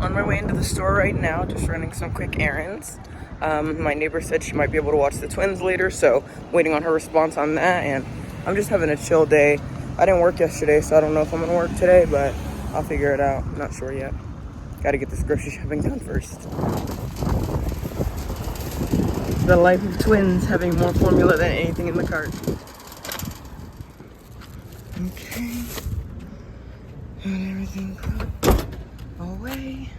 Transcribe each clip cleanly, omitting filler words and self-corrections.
On my way into the store right now, just running some quick errands. My neighbor said she might be able to watch the twins later, so waiting on her response on that. And I'm just having a chill day. I didn't work yesterday, so I don't know if I'm gonna work today, but I'll figure it out. Not sure yet. Gotta get this grocery shopping done first. The life of twins, having more formula than anything in the cart. Okay. Got everything put away.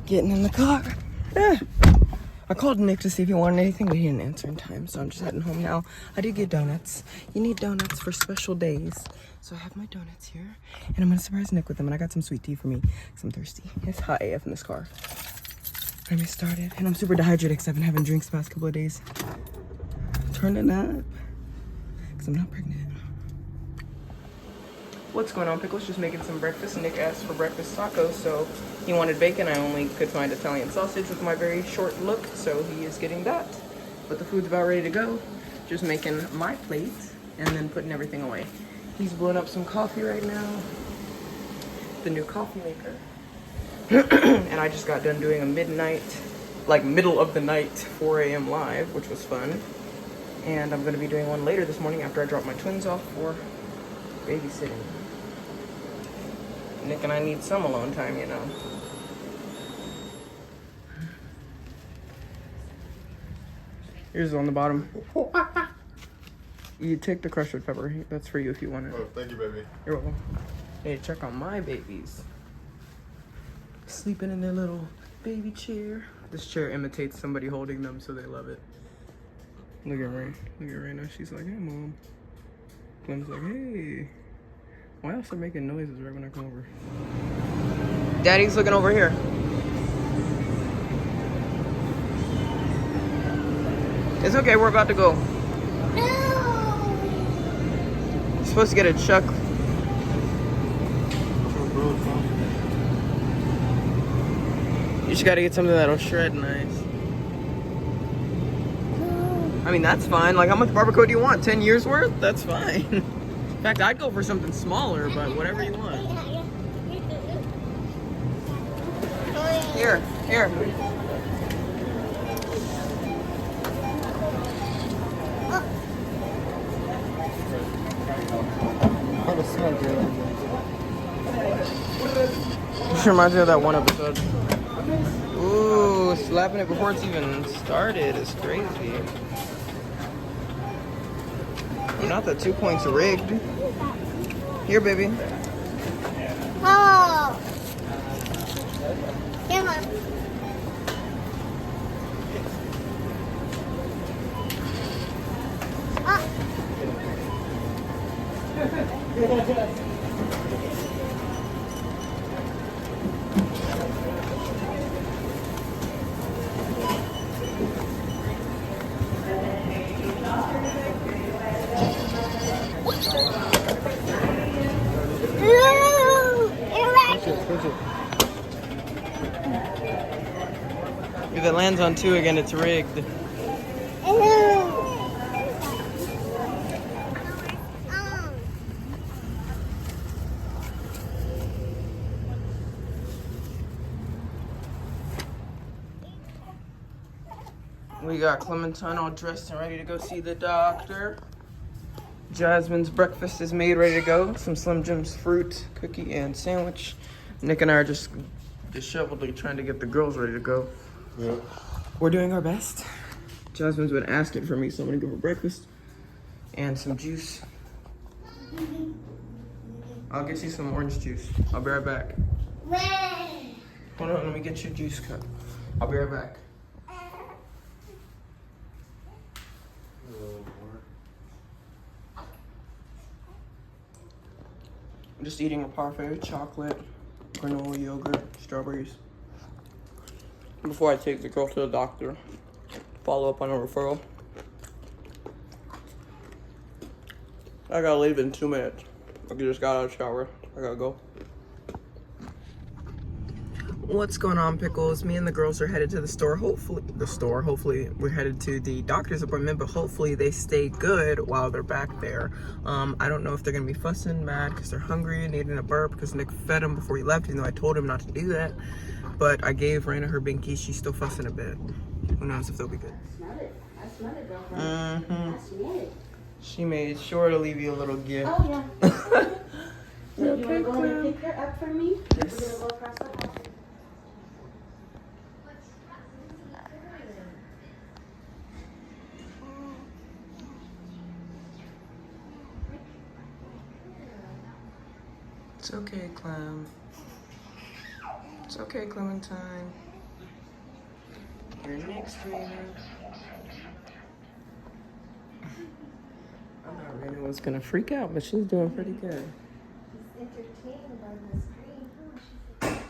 Getting in the car. I called Nick to see if he wanted anything, but he didn't answer in time, so I'm just heading home now. I did get donuts. You need donuts for special days. So I have my donuts here, and I'm gonna surprise Nick with them, and I got some sweet tea for me, because I'm thirsty. It's hot AF in this car. Let me started, and I'm super dehydrated because I've been having drinks the past couple of days. Turning up, because I'm not pregnant. What's going on, Pickles? Just making some breakfast. Nick asked for breakfast tacos, so he wanted bacon. I only could find Italian sausage with my very short look, so he is getting that. But the food's about ready to go. Just making my plate and then putting everything away. He's blowing up some coffee right now. The new coffee maker. And I just got done doing a midnight, like middle of the night, 4 a.m. live, which was fun. And I'm gonna be doing one later this morning after I drop my twins off for babysitting. Nick and I need some alone time, you know. Here's on the bottom. You take the crushed red pepper. That's for you if you want it. Oh, thank you, baby. You're welcome. Hey, check on my babies. Sleeping in their little baby chair. This chair imitates somebody holding them, so they love it. Look at Ray. Look at Ray now. She's like, hey, Mom. Clem's like, hey. Why else are making noises right when I come over? Daddy's looking over here. It's okay, we're about to go. No! You're supposed to get a chuck. You just gotta get something that'll shred nice. No. I mean, that's fine. Like, how much barbacoa do you want? 10 years worth? That's fine. In fact, I'd go for something smaller, but whatever you want. Here, here. This reminds me of that one episode. Ooh, slapping it before it's even started is crazy. Not that 2 points rigged. Here, baby. Oh. Here, Mom. If it lands on 2 again, it's rigged. We got Clementine all dressed and ready to go see the doctor. Jasmine's breakfast is made, ready to go. Some Slim Jim's fruit, cookie, and sandwich. Nick and I are just disheveledly trying to get the girls ready to go. Yeah. We're doing our best. Jasmine's been asking for me, so I'm gonna give her breakfast and some juice. I'll get you some orange juice. I'll be right back. Hold on, let me get your juice cup. I'll be right back. I'm just eating a parfait, chocolate, granola yogurt, strawberries. Before I take the girl to the doctor, follow up on a referral. I gotta leave in 2 minutes. I just got out of the shower. I gotta go. What's going on, Pickles? Me and the girls are headed to the store. Hopefully we're headed to the doctor's appointment, but hopefully they stay good while they're back there. I don't know if they're gonna be fussing mad because they're hungry and needing a burp because Nick fed them before he left, even though I told him not to do that. But I gave Raina her binky. She's still fussing a bit. Who knows if they'll be good. I smell it, girlfriend. I smell it. She made sure to leave you a little gift. Oh, yeah. So you Okay, want to go and Clem. pick her up for me? Yes. We're going to go across the hall. It's okay, Clem. It's okay, Clementine. You're next, Raina. I thought Raina was gonna freak out, but she's doing pretty good. She's entertained on the screen.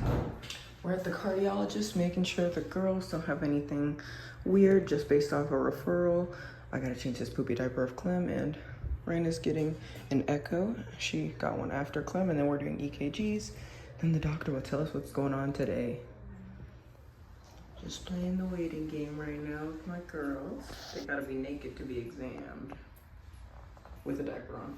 We're at the cardiologist, making sure the girls don't have anything weird, just based off a referral. I gotta change this poopy diaper of Clem, and Raina's getting an echo. She got one after Clem, and then we're doing EKGs. Then the doctor will tell us what's going on today. Just playing the waiting game right now with my girls. They gotta be naked to be examined with a diaper on.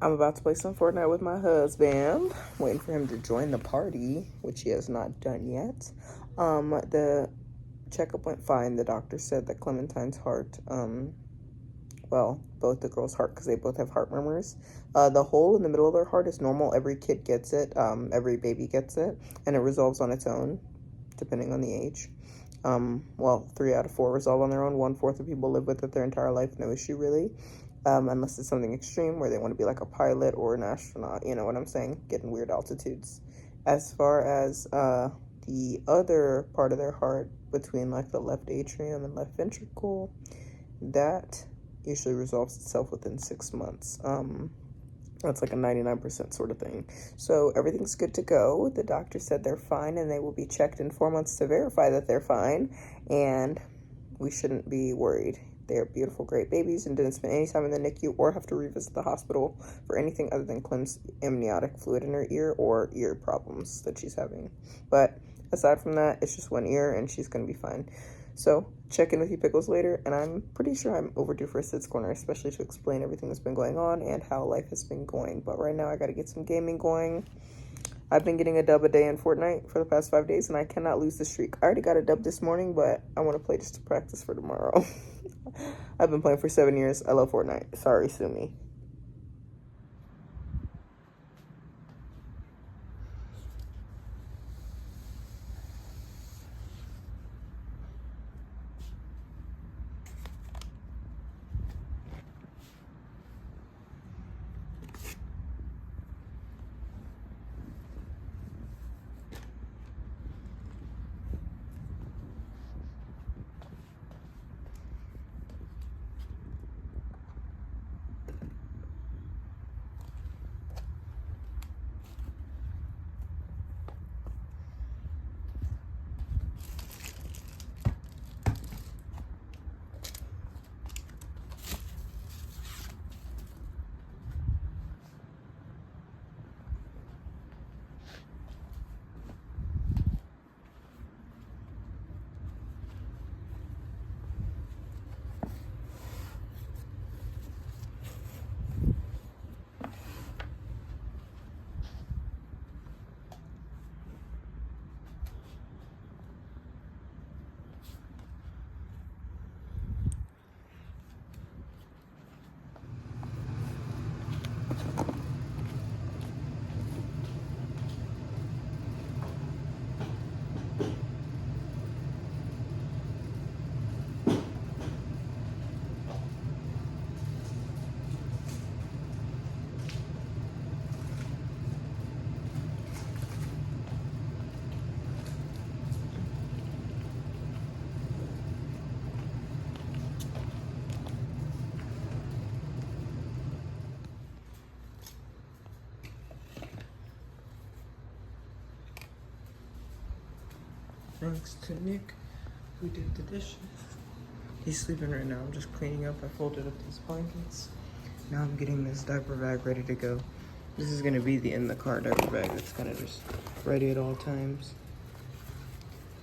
I'm about to play some Fortnite with my husband. Waiting for him to join the party, which he has not done yet. The checkup went fine. The doctor said that Clementine's heart, well, both the girls' heart, because they both have heart murmurs. The hole in the middle of their heart is normal. Every kid gets it. Every baby gets it, and it resolves on its own, depending on the age. Well, 3 out of 4 resolve on their own. 1/4 of people live with it their entire life, no issue really. Unless it's something extreme where they want to be like a pilot or an astronaut, you know what I'm saying? Getting weird altitudes. As far as the other part of their heart, between like the left atrium and left ventricle, that usually resolves itself within 6 months. That's like a 99% sort of thing. So everything's good to go. The doctor said they're fine, and they will be checked in 4 months to verify that they're fine, and we shouldn't be worried. They're beautiful, great babies, and didn't spend any time in the NICU or have to revisit the hospital for anything other than Clem's amniotic fluid in her ear or ear problems that she's having. But aside from that, it's just one ear, and she's going to be fine. So check in with you, Pickles, later, and I'm pretty sure I'm overdue for a Sids Corner, especially to explain everything that's been going on and how life has been going. But right now, I got to get some gaming going. I've been getting a dub a day in Fortnite for the past 5 days, and I cannot lose the streak. I already got a dub this morning, but I want to play just to practice for tomorrow. I've been playing for 7 years. I love Fortnite. Sorry, sue me. Thanks to Nick, who did the dishes. He's sleeping right now. I'm just cleaning up. I folded up these blankets. Now I'm getting this diaper bag ready to go. This is gonna be the in the car diaper bag that's kind of just ready at all times.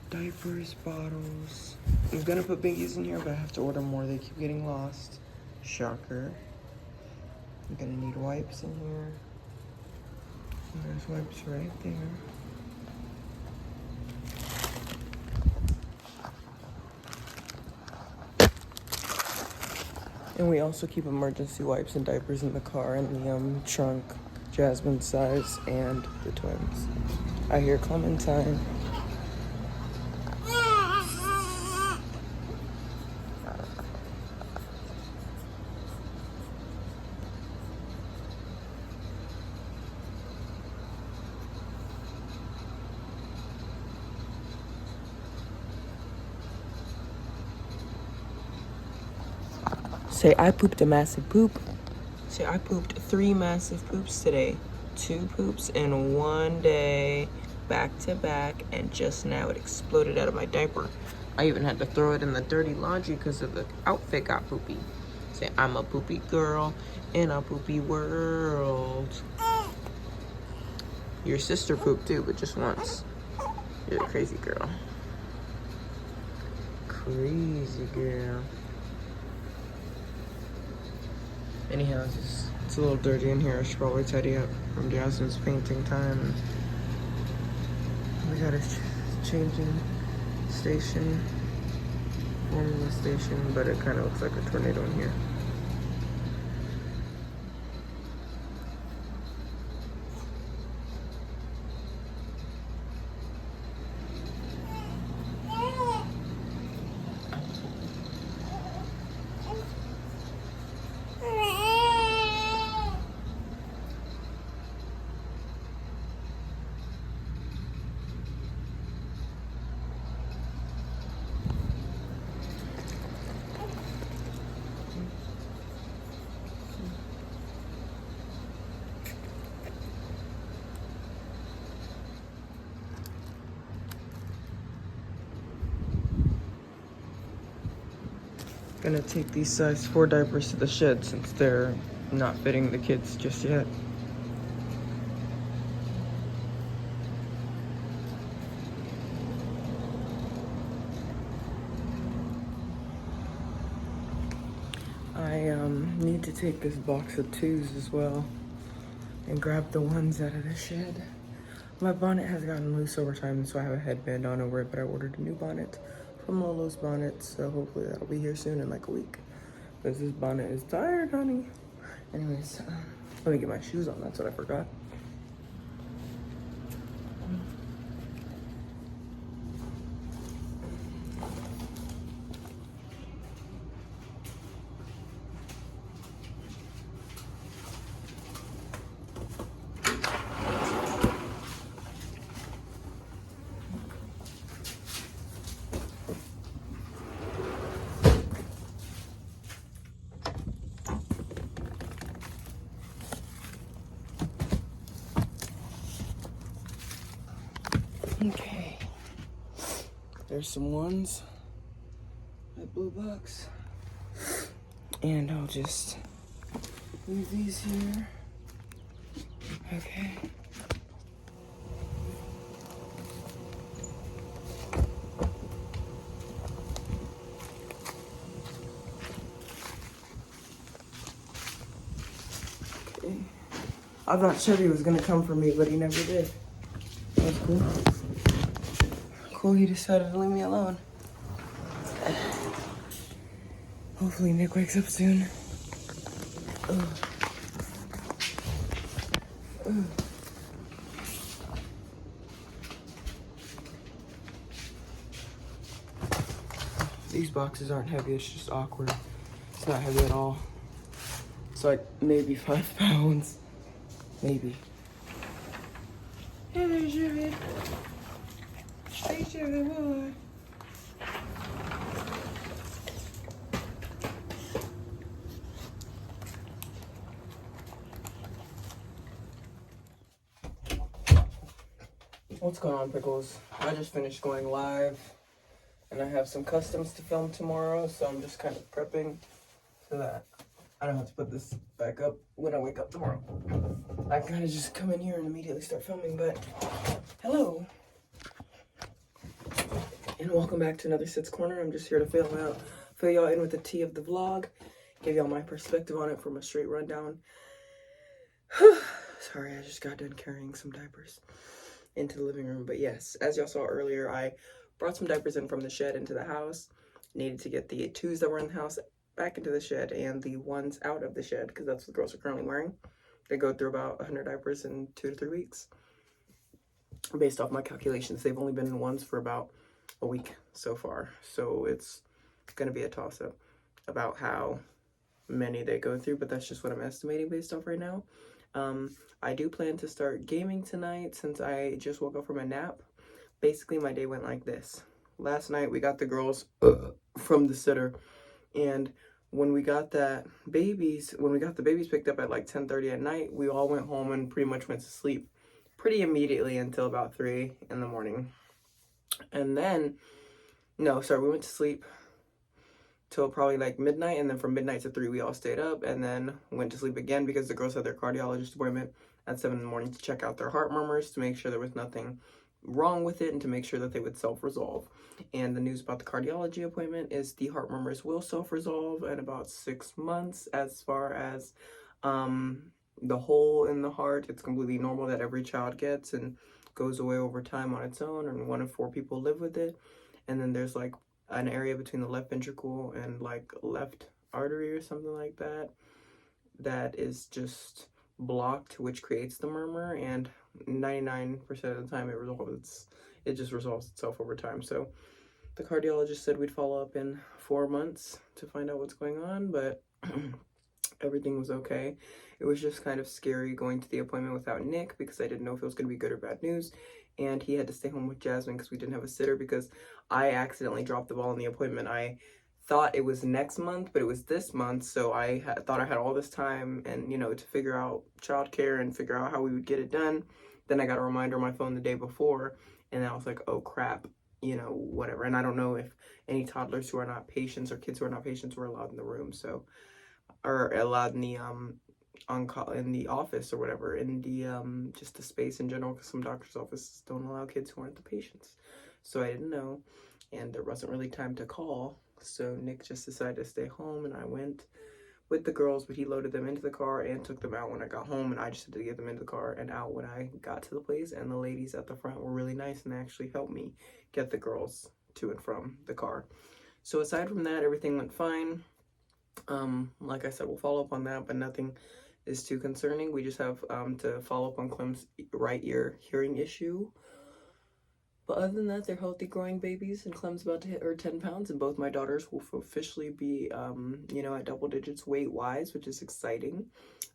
Diapers, bottles. I was gonna put binkies in here, but I have to order more. They keep getting lost. Shocker. I'm gonna need wipes in here. And there's wipes right there. And we also keep emergency wipes and diapers in the car in the trunk, Jasmine's size, and the twins. I hear Clementine. Say, I pooped a massive poop. Say, I pooped 3 massive poops today. 2 poops in one day, back to back, and just now it exploded out of my diaper. I even had to throw it in the dirty laundry because of the outfit got poopy. Say, I'm a poopy girl in a poopy world. Your sister pooped too, but just once. You're a crazy girl. Crazy girl. Anyhow, it's a little dirty in here. I should probably tidy up from Jasmine's painting time. We got a changing station, formula station, but it kind of looks like a tornado in here. Gonna take these size 4 diapers to the shed since they're not fitting the kids just yet. I need to take this box of 2s as well and grab the ones out of the shed. My bonnet has gotten loose over time, so I have a headband on over it, but I ordered a new bonnet from Lolo's Bonnet, so hopefully that'll be here soon in like a week. Because this bonnet is tired, honey. Anyways, let me get my shoes on, that's what I forgot. Okay, there's some ones, that blue box, and I'll just leave these here. Okay. Okay. I thought Chevy was gonna come for me, but he never did. That's cool. Cool, he decided to leave me alone. Hopefully Nick wakes up soon. Ugh. Ugh. These boxes aren't heavy, it's just awkward. It's not heavy at all. It's like maybe 5 pounds. Maybe. Hey there, Jared. Hey, Jared, boy. What's going on, Pickles? I just finished going live, and I have some customs to film tomorrow, so I'm just kind of prepping so that I don't have to put this back up when I wake up tomorrow. I kind of just come in here and immediately start filming, but hello. And welcome back to another Sids Corner. I'm just here to fill y'all in with the tea of the vlog, give y'all my perspective on it from a straight rundown. Sorry, I just got done carrying some diapers into the living room. But yes, as y'all saw earlier, I brought some diapers in from the shed into the house. Needed to get the 2s that were in the house back into the shed and the 1s out of the shed, because that's what the girls are currently wearing. They go through about 100 diapers in 2 to 3 weeks. Based off my calculations, they've only been in 1s for about a week so far. So it's going to be a toss-up about how many they go through, but that's just what I'm estimating based off right now. I do plan to start gaming tonight since I just woke up from a nap. Basically, my day went like this. Last night, we got the girls from the sitter, and when we got the babies picked up at like 10:30 at night, we all went home and pretty much went to sleep pretty immediately until about 3 in the morning. And then, we went to sleep till probably like midnight, and then from midnight to 3 we all stayed up and then went to sleep again because the girls had their cardiologist appointment at 7 in the morning to check out their heart murmurs, to make sure there was nothing wrong with it and to make sure that they would self-resolve. And the news about the cardiology appointment is the heart murmurs will self-resolve in about 6 months. As far as the hole in the heart, it's completely normal that every child gets and goes away over time on its own, and 1 in 4 people live with it. And then there's like an area between the left ventricle and like left artery or something like that that is just blocked, which creates the murmur, and 99% of the time it just resolves itself over time. So the cardiologist said we'd follow up in 4 months to find out what's going on, but everything was okay. It was just kind of scary going to the appointment without Nick because I didn't know if it was going to be good or bad news, and he had to stay home with Jasmine because we didn't have a sitter because I accidentally dropped the ball in the appointment. I thought it was next month, but it was this month, so I thought I had all this time and, to figure out childcare and figure out how we would get it done. Then I got a reminder on my phone the day before, and I was like, oh crap, whatever. And I don't know if any toddlers who are not patients or kids who are not patients were allowed in the room, or allowed in the in the office or whatever, in the just the space in general, because some doctors' offices don't allow kids who aren't the patients. So I didn't know, and there wasn't really time to call. So Nick just decided to stay home, and I went with the girls, but he loaded them into the car and took them out when I got home, and I just had to get them into the car and out when I got to the place. And the ladies at the front were really nice and actually helped me get the girls to and from the car. So aside from that, everything went fine. Like I said, we'll follow up on that, but nothing is too concerning. We just have to follow up on Clem's right ear hearing issue. But other than that, they're healthy growing babies, and Clem's about to hit her 10 pounds, and both my daughters will officially be, at double digits weight-wise, which is exciting.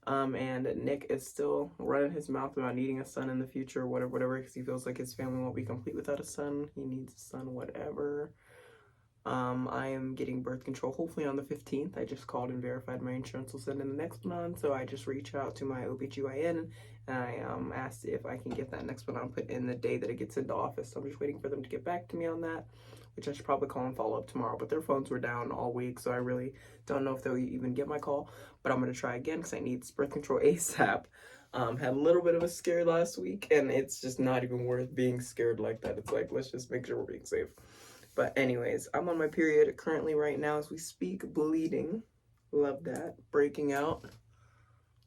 And Nick is still running his mouth about needing a son in the future, whatever, because he feels like his family won't be complete without a son. He needs a son, whatever. I am getting birth control hopefully on the 15th. I just called and verified my insurance will send in the next one on, so I just reached out to my OBGYN and I asked if I can get that next one on put in the day that it gets into office. So I'm just waiting for them to get back to me on that, which I should probably call and follow up tomorrow, but their phones were down all week, so I really don't know if they'll even get my call, but I'm going to try again because I need birth control ASAP. Had a little bit of a scare last week, and it's just not even worth being scared like that. It's like, let's just make sure we're being safe. But anyways, I'm on my period currently right now as we speak, bleeding. Love that. Breaking out.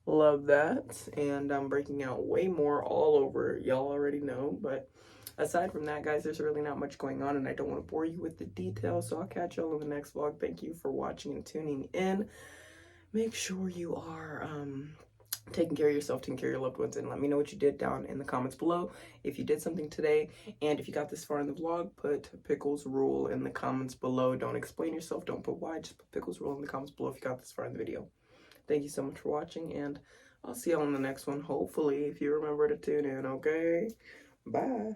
Love that. And I'm breaking out way more all over. Y'all already know. But aside from that, guys, there's really not much going on, and I don't want to bore you with the details. So I'll catch y'all in the next vlog. Thank you for watching and tuning in. Make sure you are taking care of yourself, taking care of your loved ones, and let me know what you did down in the comments below if you did something today. And if you got this far in the vlog, put Pickles rule in the comments below. Don't explain yourself, don't put why, just put Pickles rule in the comments below if you got this far in the video. Thank you so much for watching, and I'll see y'all in the next one, hopefully, if you remember to tune in, okay? Bye.